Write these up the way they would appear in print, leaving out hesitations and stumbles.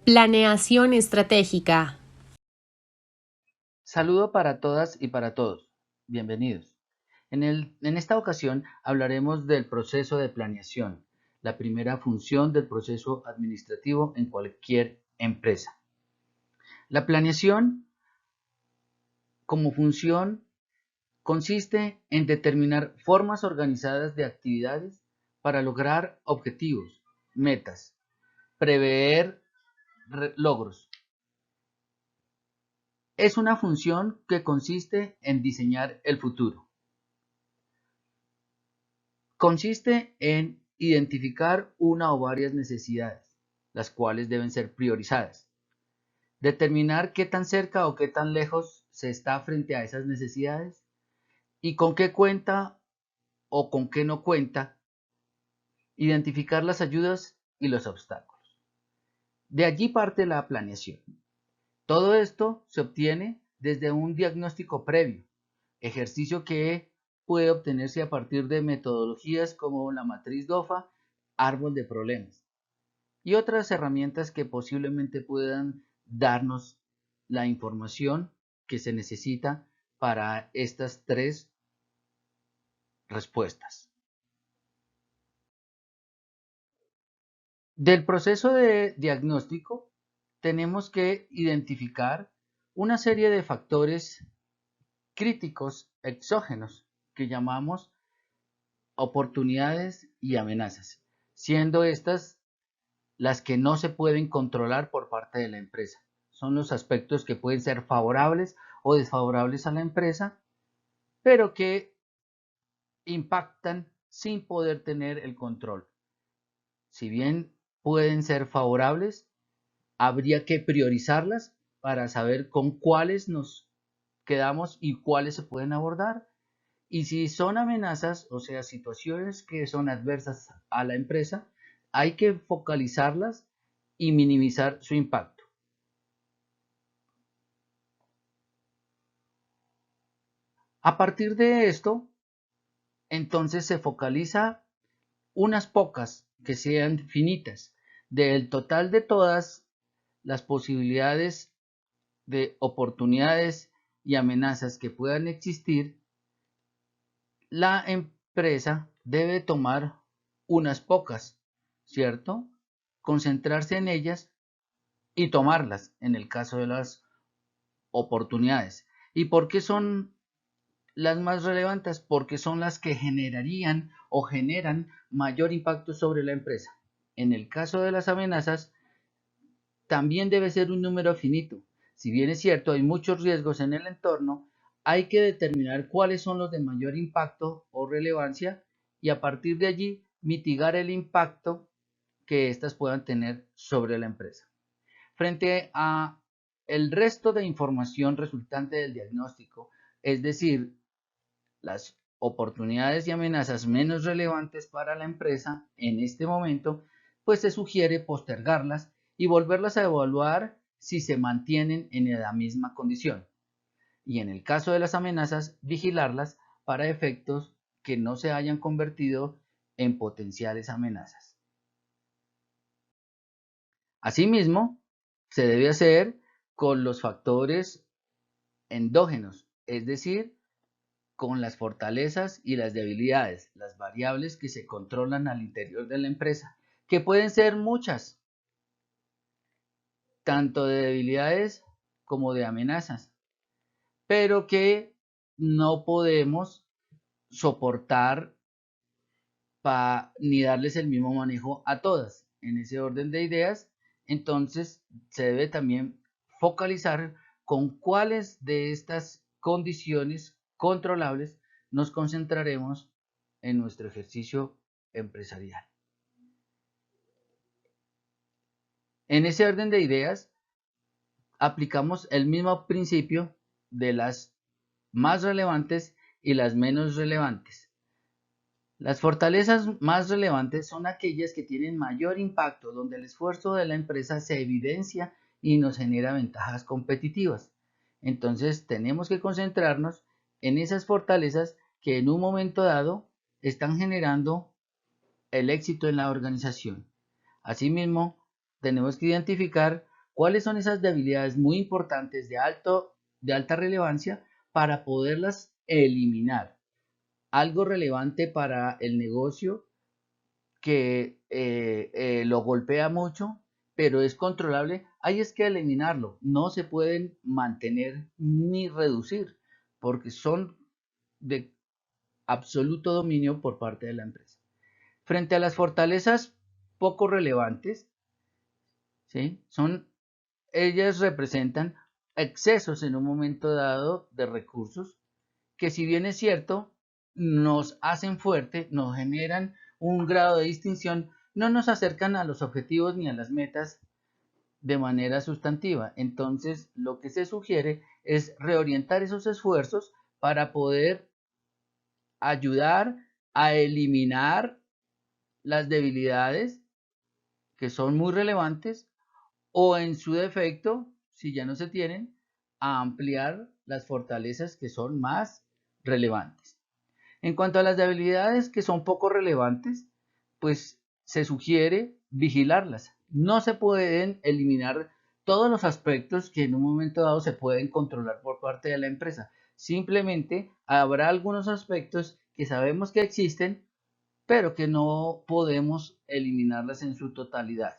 Planeación estratégica. Saludo para todas y para todos. Bienvenidos. En esta ocasión hablaremos del proceso de planeación, la primera función del proceso administrativo en cualquier empresa. La planeación como función consiste en determinar formas organizadas de actividades para lograr objetivos, metas, prever logros. Es una función que consiste en diseñar el futuro. Consiste en identificar una o varias necesidades, las cuales deben ser priorizadas. Determinar qué tan cerca o qué tan lejos se está frente a esas necesidades y con qué cuenta o con qué no cuenta. Identificar las ayudas y los obstáculos. De allí parte la planeación. Todo esto se obtiene desde un diagnóstico previo, ejercicio que puede obtenerse a partir de metodologías como la matriz DOFA, árbol de problemas, y otras herramientas que posiblemente puedan darnos la información que se necesita para estas tres respuestas. Del proceso de diagnóstico tenemos que identificar una serie de factores críticos exógenos que llamamos oportunidades y amenazas, siendo estas las que no se pueden controlar por parte de la empresa. Son los aspectos que pueden ser favorables o desfavorables a la empresa, pero que impactan sin poder tener el control. Si bien pueden ser favorables, habría que priorizarlas para saber con cuáles nos quedamos y cuáles se pueden abordar. Y si son amenazas, o sea, situaciones que son adversas a la empresa, hay que focalizarlas y minimizar su impacto. A partir de esto, entonces se focaliza unas pocas que sean finitas. Del total de todas las posibilidades de oportunidades y amenazas que puedan existir, la empresa debe tomar unas pocas, ¿cierto? Concentrarse en ellas y tomarlas en el caso de las oportunidades. ¿Y por qué son las más relevantes? Porque son las que generarían o generan mayor impacto sobre la empresa. En el caso de las amenazas, también debe ser un número finito. Si bien es cierto, hay muchos riesgos en el entorno, hay que determinar cuáles son los de mayor impacto o relevancia y a partir de allí mitigar el impacto que éstas puedan tener sobre la empresa. Frente a el resto de información resultante del diagnóstico, es decir, las oportunidades y amenazas menos relevantes para la empresa en este momento, pues se sugiere postergarlas y volverlas a evaluar si se mantienen en la misma condición. Y en el caso de las amenazas, vigilarlas para efectos que no se hayan convertido en potenciales amenazas. Asimismo, se debe hacer con los factores endógenos, es decir, con las fortalezas y las debilidades, las variables que se controlan al interior de la empresa, que pueden ser muchas, tanto de debilidades como de amenazas, pero que no podemos soportar ni darles el mismo manejo a todas. En ese orden de ideas, entonces se debe también focalizar con cuáles de estas condiciones controlables nos concentraremos en nuestro ejercicio empresarial. En ese orden de ideas, aplicamos el mismo principio de las más relevantes y las menos relevantes. Las fortalezas más relevantes son aquellas que tienen mayor impacto, donde el esfuerzo de la empresa se evidencia y nos genera ventajas competitivas. Entonces tenemos que concentrarnos en esas fortalezas que en un momento dado están generando el éxito en la organización. Asimismo, tenemos que identificar ¿Cuáles son esas debilidades muy importantes de alta relevancia para poderlas eliminar? Algo relevante para el negocio que lo golpea mucho, pero es controlable, hay es que eliminarlo. No se pueden mantener ni reducir, porque son de absoluto dominio por parte de la empresa. Frente a las fortalezas poco relevantes, ¿sí? Ellas representan excesos en un momento dado de recursos que, si bien es cierto, nos hacen fuerte, nos generan un grado de distinción, no nos acercan a los objetivos ni a las metas de manera sustantiva. Entonces, lo que se sugiere es reorientar esos esfuerzos para poder ayudar a eliminar las debilidades que son muy relevantes, o en su defecto, si ya no se tienen, a ampliar las fortalezas que son más relevantes. En cuanto a las debilidades que son poco relevantes, pues se sugiere vigilarlas. No se pueden eliminar todos los aspectos que en un momento dado se pueden controlar por parte de la empresa. Simplemente habrá algunos aspectos que sabemos que existen, pero que no podemos eliminarlas en su totalidad.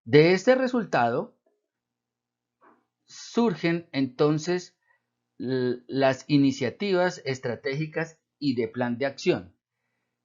De este resultado surgen entonces las iniciativas estratégicas y de plan de acción.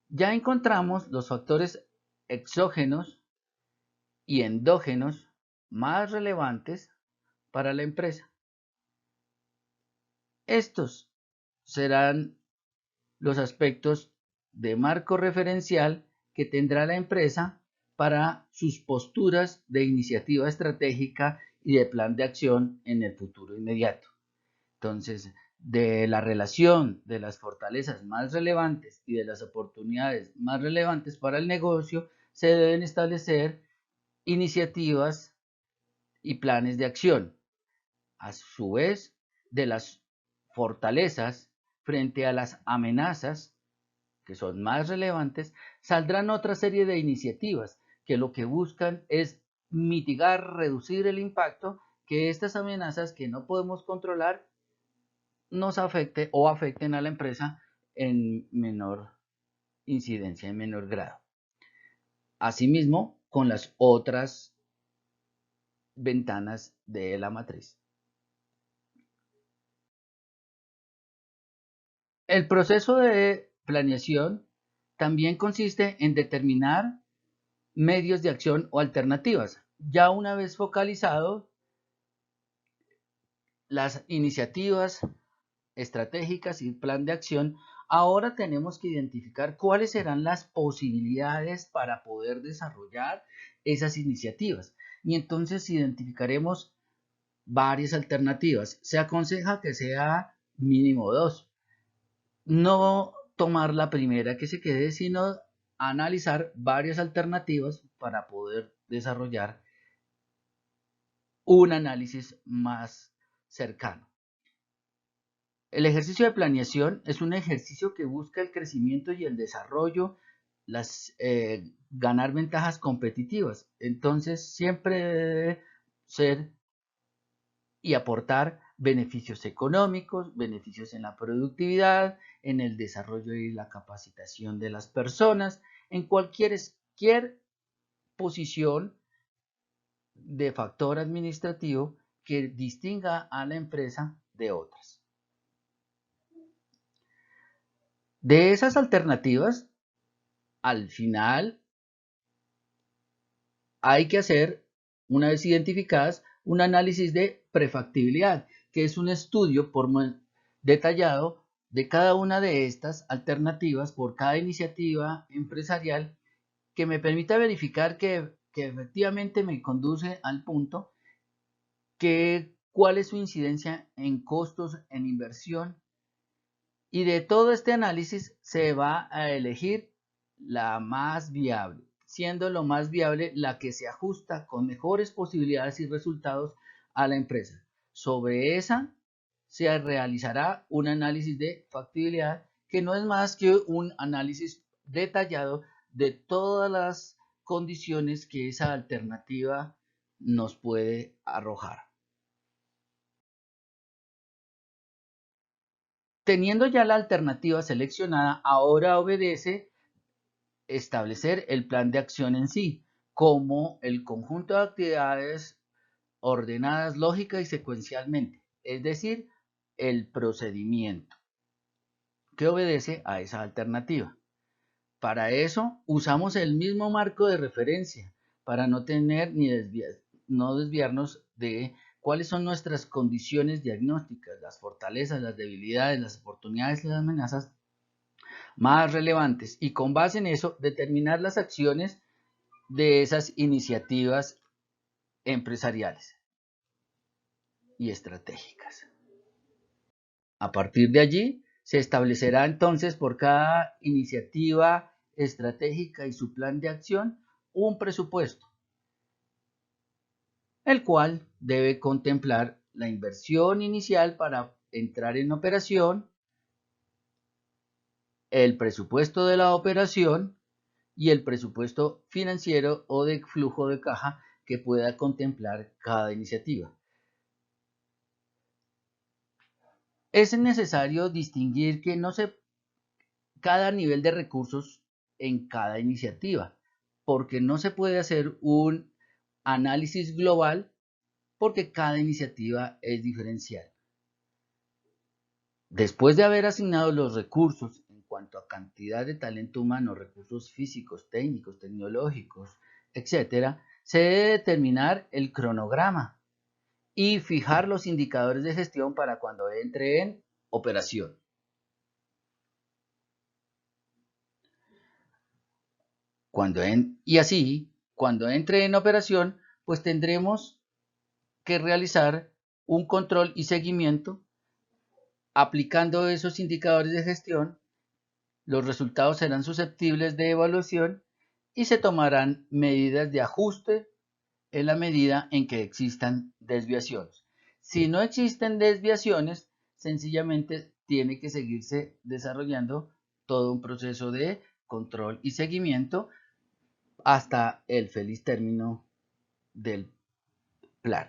Ya encontramos los factores exógenos y endógenos más relevantes para la empresa. Estos serán los aspectos de marco referencial que tendrá la empresa para sus posturas de iniciativa estratégica y de plan de acción en el futuro inmediato. Entonces, de la relación de las fortalezas más relevantes y de las oportunidades más relevantes para el negocio, se deben establecer iniciativas y planes de acción. A su vez, de las fortalezas frente a las amenazas que son más relevantes, saldrán otra serie de iniciativas que lo que buscan es mitigar, reducir el impacto que estas amenazas que no podemos controlar nos afecte o afecten a la empresa en menor incidencia, en menor grado. Asimismo, con las otras ventanas de la matriz. El proceso de planeación también consiste en determinar medios de acción o alternativas. Ya una vez focalizado las iniciativas estratégicas y plan de acción, ahora tenemos que identificar cuáles serán las posibilidades para poder desarrollar esas iniciativas. Y entonces identificaremos varias alternativas. Se aconseja que sea mínimo dos. No tomar la primera que se quede, sino analizar varias alternativas para poder desarrollar un análisis más cercano. El ejercicio de planeación es un ejercicio que busca el crecimiento y el desarrollo, ganar ventajas competitivas. Entonces, siempre debe ser y aportar beneficios económicos, beneficios en la productividad, en el desarrollo y la capacitación de las personas, en cualquier posición de factor administrativo que distinga a la empresa de otras. De esas alternativas, al final hay que hacer, una vez identificadas, un análisis de prefactibilidad, que es un estudio detallado de cada una de estas alternativas por cada iniciativa empresarial que me permita verificar que efectivamente me conduce al punto, cuál es su incidencia en costos, en inversión, y de todo este análisis se va a elegir la más viable, siendo lo más viable la que se ajusta con mejores posibilidades y resultados a la empresa. Sobre esa se realizará un análisis de factibilidad, que no es más que un análisis detallado de todas las condiciones que esa alternativa nos puede arrojar. Teniendo ya la alternativa seleccionada, ahora obedece establecer el plan de acción en sí, como el conjunto de actividades ordenadas lógica y secuencialmente, es decir, el procedimiento que obedece a esa alternativa. Para eso usamos el mismo marco de referencia para no tener ni no desviarnos de cuáles son nuestras condiciones diagnósticas, las fortalezas, las debilidades, las oportunidades y las amenazas más relevantes, y con base en eso determinar las acciones de esas iniciativas empresariales y estratégicas. A partir de allí, se establecerá entonces por cada iniciativa estratégica y su plan de acción un presupuesto, el cual debe contemplar la inversión inicial para entrar en operación, el presupuesto de la operación y el presupuesto financiero o de flujo de caja que pueda contemplar cada iniciativa. Es necesario distinguir que no se cada nivel de recursos en cada iniciativa, porque no se puede hacer un análisis global porque cada iniciativa es diferencial. Después de haber asignado los recursos en cuanto a cantidad de talento humano, recursos físicos, técnicos, tecnológicos, etc., se debe determinar el cronograma y fijar los indicadores de gestión para cuando entre en operación. Cuando entre en operación, pues tendremos que realizar un control y seguimiento aplicando esos indicadores de gestión. Los resultados serán susceptibles de evaluación y se tomarán medidas de ajuste en la medida en que existan desviaciones. Si no existen desviaciones, sencillamente tiene que seguirse desarrollando todo un proceso de control y seguimiento hasta el feliz término del plan.